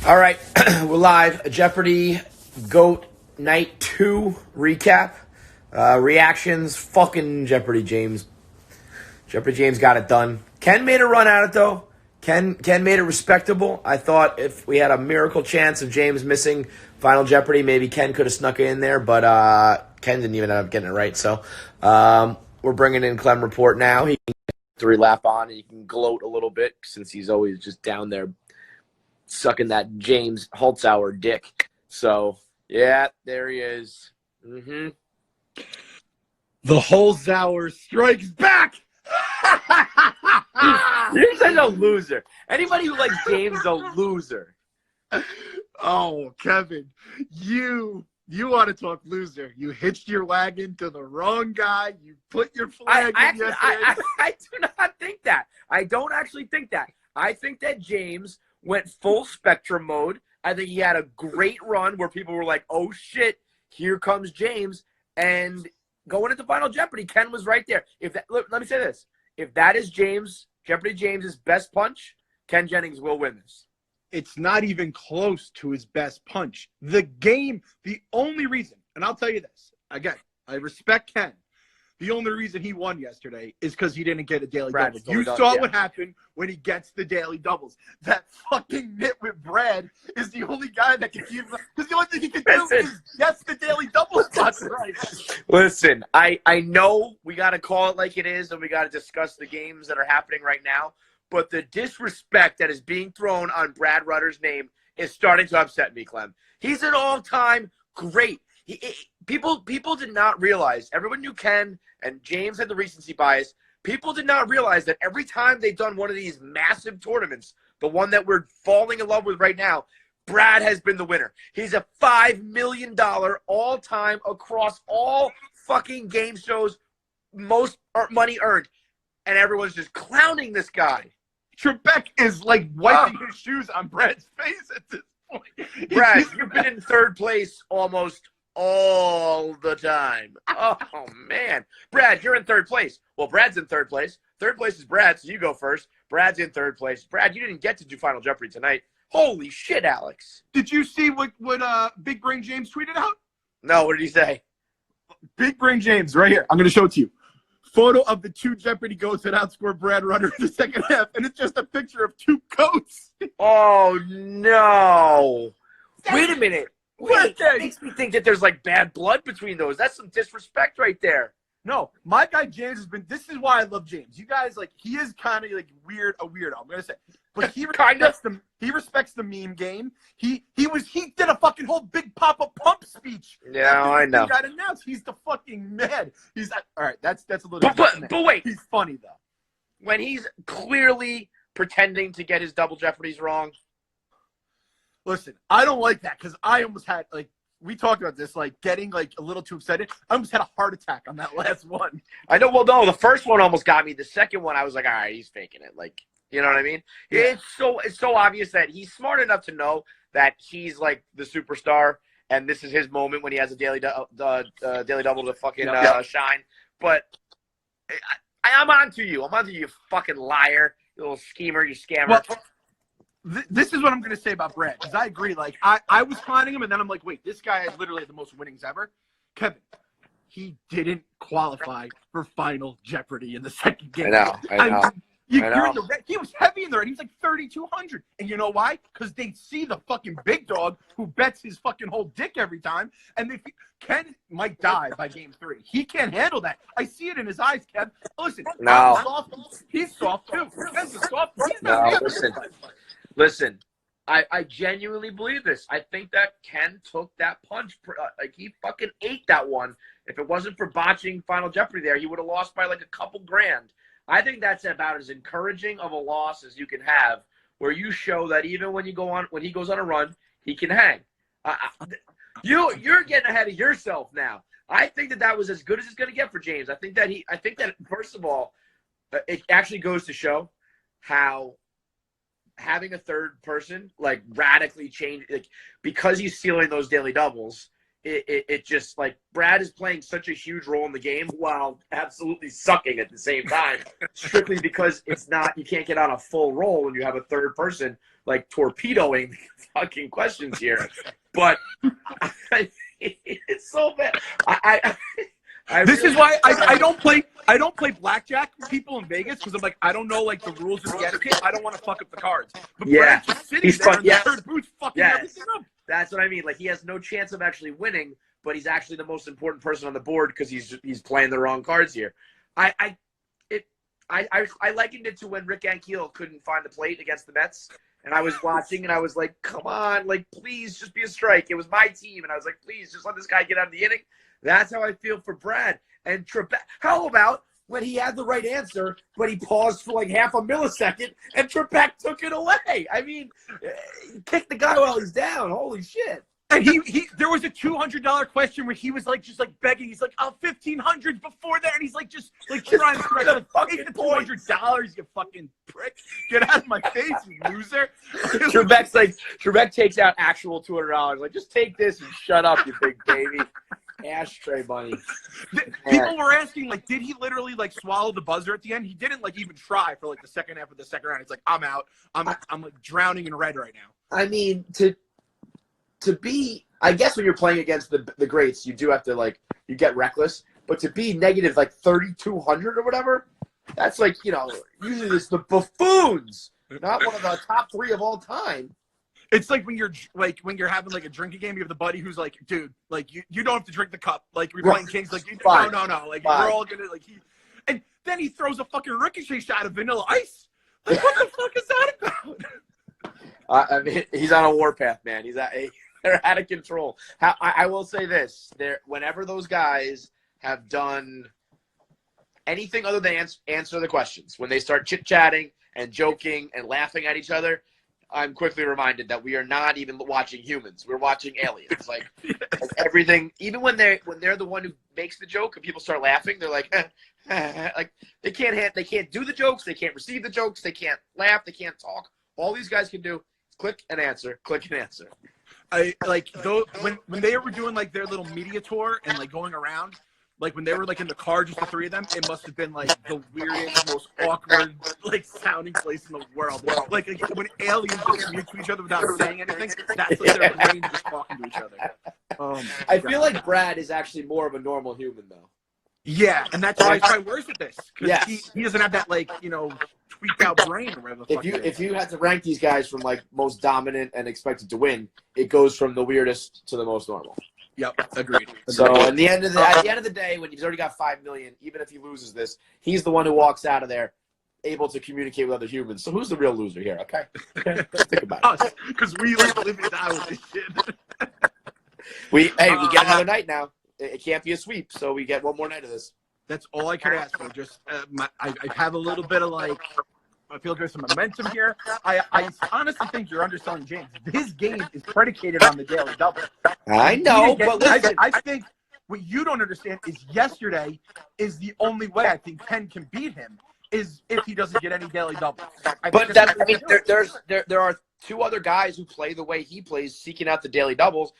All right, we're live. A Jeopardy GOAT Night 2 recap. Reactions. Fucking Jeopardy James. Jeopardy James got it done. Ken made a run at it, though. Ken made it respectable. I thought if we had a miracle chance of James missing Final Jeopardy, maybe Ken could have snuck it in there, but Ken didn't even end up getting it right. So we're bringing in Clem Report now. He can get a victory lap on, and he can gloat a little bit since he's always just down there sucking that James Holzhauer dick. So, yeah, there he is. Mm-hmm. The Holzhauer strikes back! You're such a loser. Anybody who likes James is a loser. Oh, Kevin, you want to talk loser. You hitched your wagon to the wrong guy. You put your flag in yesterday. I do not think that. I don't actually think that. I think that James went full spectrum mode. I think he had a great run where people were like, oh, shit, here comes James. And going into Final Jeopardy, Ken was right there. Look, let me say this. If that is Jeopardy James's best punch, Ken Jennings will win this. It's not even close to his best punch. The only reason, and I'll tell you this, again, I respect Ken. The only reason he won yesterday is because he didn't get a daily double. You saw what happened when he gets the daily doubles. That fucking nitwit Brad is the only guy that can give him, because the only thing he can do is guess the daily doubles. That's right. Listen, I know we got to call it like it is, and we got to discuss the games that are happening right now, but the disrespect that is being thrown on Brad Rutter's name is starting to upset me, Clem. He's an all-time great. People did not realize, everyone knew Ken and James had the recency bias. People did not realize that every time they've done one of these massive tournaments, the one that we're falling in love with right now, Brad has been the winner. He's a $5 million all-time across all fucking game shows, most money earned. And everyone's just clowning this guy. Trebek is like wiping his shoes on Brad's face at this point. Brad, you've been in third place almost all the time. Oh, man. Brad, you're in third place. Well, Brad's in third place. Third place is Brad, so you go first. Brad's in third place. Brad, you didn't get to do Final Jeopardy tonight. Holy shit, Alex. Did you see what Big Brain James tweeted out? No, what did he say? Big Brain James, right here. I'm going to show it to you. Photo of the two Jeopardy goats that outscored Brad Rutter in the second half, and it's just a picture of two goats. Oh, no. Wait a minute. Wait, that makes me think that there's like bad blood between those. That's some disrespect right there. No, my guy James has been. This is why I love James. You guys, like, he is kind of like a weirdo. I'm gonna say, but he respects the meme game. He did a fucking whole Big Papa Pump speech. Yeah, I know. He got announced. He's the fucking man. He's all right. That's a little. But wait, he's funny though. When he's clearly pretending to get his double jeopardies wrong. Listen, I don't like that because I almost had, like, we talked about this, like, getting, like, a little too excited. I almost had a heart attack on that last one. I know. Well, no, the first one almost got me. The second one, I was like, all right, he's faking it. Like, you know what I mean? Yeah. It's so obvious that he's smart enough to know that he's, like, the superstar, and this is his moment when he has a daily double to fucking shine. But I'm on to you. I'm on to you, fucking liar, you little schemer, you scammer. Well, this is what I'm going to say about Brad, because I agree. Like, I was clowning him, and then I'm like, wait, this guy has literally the most winnings ever. Kevin, he didn't qualify for Final Jeopardy in the second game. I know. He was heavy in there, and he was like 3,200. And you know why? Because they see the fucking big dog who bets his fucking whole dick every time, and Ken might die by game 3. He can't handle that. I see it in his eyes, Kev. Listen, no. He's soft, too. Ken's a soft. Listen, I genuinely believe this. I think that Ken took that punch. Like, he fucking ate that one. If it wasn't for botching Final Jeopardy there, he would have lost by like a couple grand. I think that's about as encouraging of a loss as you can have, where you show that even when he goes on a run, he can hang. You're getting ahead of yourself now. I think that was as good as it's going to get for James. I think that first of all, it actually goes to show how having a third person like radically changed, like, because he's stealing those daily doubles. It just, like, Brad is playing such a huge role in the game while absolutely sucking at the same time, strictly because you can't get on a full roll when you have a third person like torpedoing fucking questions here, but it's so bad. This really, is why I don't play blackjack with people in Vegas because I'm like I don't know like the rules of the etiquette. I don't want to fuck up the cards. But Yeah. Brad's just sitting there in the third booth fucking everything up. That's what I mean. Like he has no chance of actually winning, but he's actually the most important person on the board because he's playing the wrong cards here. I likened it to when Rick Ankiel couldn't find the plate against the Mets, and I was watching and I was like, come on, like please just be a strike. It was my team, and I was like, please just let this guy get out of the inning. That's how I feel for Brad. And Trebek. How about when he had the right answer, but he paused for like half a millisecond, and Trebek took it away? I mean, kick the guy while he's down. Holy shit. And there was a $200 question where he was like just like begging. He's like, "Oh, 1,500 before that," and he's like just like trying to like fucking $200, you fucking prick. Get out of my face, you loser. Trebek takes out actual $200. Like, just take this and shut up, you big baby. Ashtray bunny. People were asking, like, did he literally like swallow the buzzer at the end? He didn't like even try for like the second half of the second round. It's like, I'm out. I'm like drowning in red right now. I mean, to be, I guess when you're playing against the greats, you do have to like you get reckless. But to be negative like 3,200 or whatever, that's like, you know, usually it's the buffoons, not one of the top 3 of all time. It's like when you're having like a drinking game, you have the buddy who's like, dude, like you don't have to drink the cup. Like we're playing Kings, like no, like we're all gonna like and then he throws a fucking ricochet shot of Vanilla Ice. Like what the fuck is that about? I mean, he's on a warpath, man. They're out of control. I will say this: whenever those guys have done anything other than answer the questions, when they start chit chatting and joking and laughing at each other, I'm quickly reminded that we are not even watching humans. We're watching aliens. Like, like everything, even when they're the one who makes the joke and people start laughing, they're like, like they can't do the jokes, they can't receive the jokes, they can't laugh, they can't talk. All these guys can do is click and answer, click and answer. I like those when they were doing like their little media tour and like going around. Like when they were like in the car, just the 3 of them, it must have been like the weirdest, most awkward, like sounding place in the world. Like when aliens just mute to each other without saying anything, that's like their brains just talking to each other. I feel like Brad is actually more of a normal human though. Yeah, and that's why he's probably worse at this because Yes. he doesn't have that like tweaked out brain or whatever. If you had to rank these guys from like most dominant and expected to win, it goes from the weirdest to the most normal. Yep, agreed. So at the end of the day, when he's already got 5 million, even if he loses this, he's the one who walks out of there able to communicate with other humans. So who's the real loser here? Okay, think about it. Us, because we like live and die with this shit. We get another night now. It can't be a sweep, so we get one more night of this. That's all I could ask for. Just I have a little bit of like. I feel like there's some momentum here. I honestly think you're underselling James. His game is predicated on the daily double. I know, but listen. I think what you don't understand is yesterday is the only way I think Ken can beat him is if he doesn't get any daily doubles. But there are 2 other guys who play the way he plays, seeking out the daily doubles.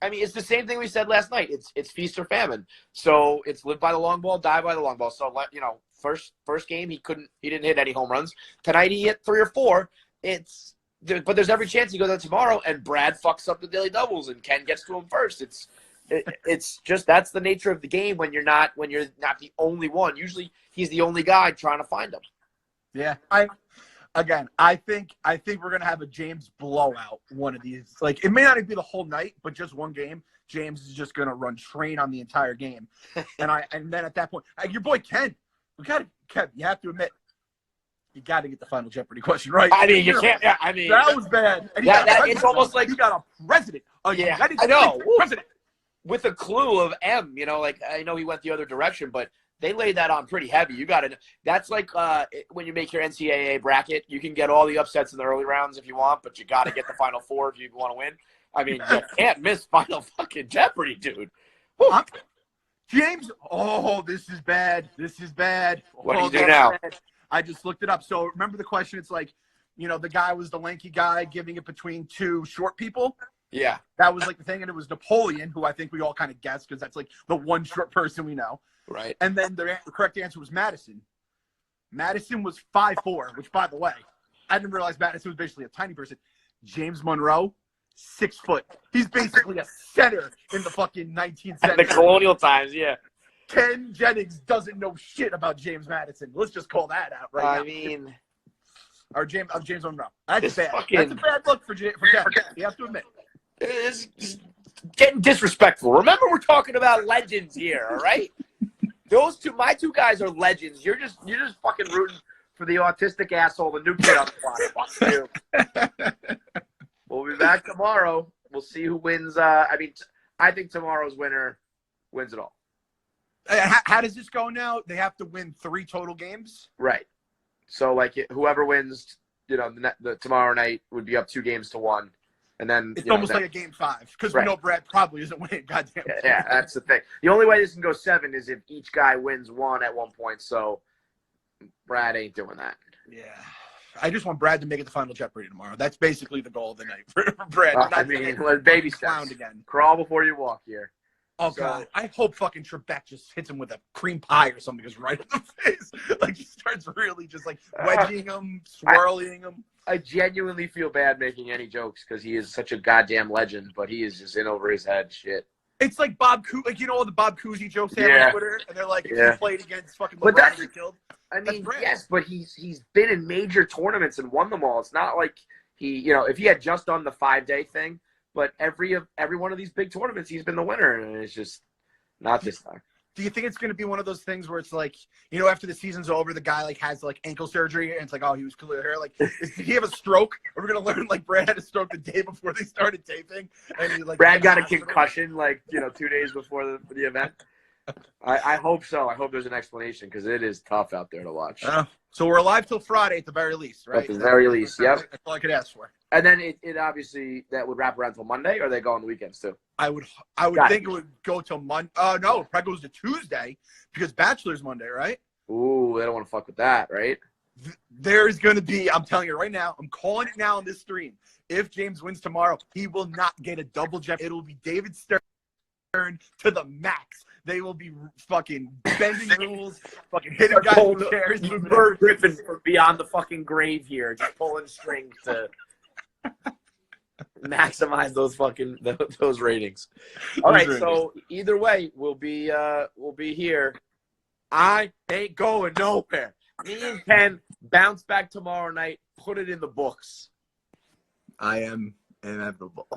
It's the same thing we said last night. It's feast or famine. So it's live by the long ball, die by the long ball. So first game he didn't hit any home runs. Tonight he hit 3 or 4. But there's every chance he goes out tomorrow and Brad fucks up the daily doubles and Ken gets to him first. It's just that's the nature of the game when you're not the only one. Usually he's the only guy trying to find them. Yeah, I think we're gonna have a James blowout one of these. Like it may not even be the whole night, but just one game. James is just gonna run train on the entire game, and then at that point, your boy Ken, Kev, you have to admit, you got to get the final Jeopardy question right. I mean, you can't. Yeah, I mean, that was bad. It's almost like you got a president. Yeah, I know. President with a clue of M. Like I know he went the other direction, but they laid that on pretty heavy. You got to. That's like when you make your NCAA bracket, you can get all the upsets in the early rounds if you want, but you got to get the final 4 if you want to win. I mean, you can't miss final fucking Jeopardy, dude. James, this is bad. This is bad. What do you do now? Bad. I just looked it up. So remember the question? It's like, the guy was the lanky guy giving it between 2 short people. Yeah. That was like the thing. And it was Napoleon, who I think we all kind of guessed because that's like the one short person we know. Right. And then the correct answer was Madison. Madison was 5'4", which, by the way, I didn't realize Madison was basically a tiny person. James Monroe, 6 foot. He's basically a center in the fucking 19th century. The colonial times, yeah. Ken Jennings doesn't know shit about James Madison. Let's just call that out right now. I mean, or James Monroe. That's bad. Fucking, that's a bad look for Ken. You have to admit. It's getting disrespectful. Remember, we're talking about legends here, all right? My two guys are legends. You're just fucking rooting for the autistic asshole, the new kid on the block. Fuck you. We'll be back tomorrow. We'll see who wins. I think tomorrow's winner wins it all. How does this go now? They have to win 3 total games? Right. So, whoever wins, the tomorrow night would be up 2 games to 1. And then it's almost like a game 5 because we know Brad probably isn't winning. Goddamn. Yeah, that's the thing. The only way this can go 7 is if each guy wins 1 at one point. So Brad ain't doing that. Yeah, I just want Brad to make it to Final Jeopardy tomorrow. That's basically the goal of the night for Brad. Baby steps. Again. Crawl before you walk here. Oh God, I hope fucking Trebek just hits him with a cream pie or something, just right in the face. Like he starts really just wedging him, swirling him. I genuinely feel bad making any jokes because he is such a goddamn legend, but he is just in over his head shit. It's like Bob Cousy, all the Bob Cousy jokes they have on Twitter, and they're like, if he played against fucking LeBron, he killed. I mean, yes, but he's been in major tournaments and won them all. It's not like if he had just done the 5-day thing, but every one of these big tournaments, he's been the winner, and it's just not this time. Do you think it's going to be one of those things where it's like, after the season's over, the guy has ankle surgery and it's like, oh, he was clear hair. Like, did he have a stroke? Are we going to learn Brad had a stroke the day before they started taping? And Brad got a concussion 2 days before the event. I hope so. I hope there's an explanation because it is tough out there to watch. So we're alive till Friday at the very least, right? At the very least, yep. That's all I could ask for. And then it obviously that would wrap around till Monday, or they go on the weekends too. I would think it would go till Monday. No, it probably goes to Tuesday because Bachelor's Monday, right? Ooh, they don't want to fuck with that, right? There's going to be, I'm telling you right now, I'm calling it now on this stream. If James wins tomorrow, he will not get a double jump. It will be David Stern to the max. They will be fucking bending rules, fucking hitting guys with chairs. Bert Griffin beyond the fucking grave here, just pulling strings to maximize those ratings. All right, so either way, we'll be here. I ain't going nowhere. Me and Ken bounce back tomorrow night. Put it in the books. I am inevitable.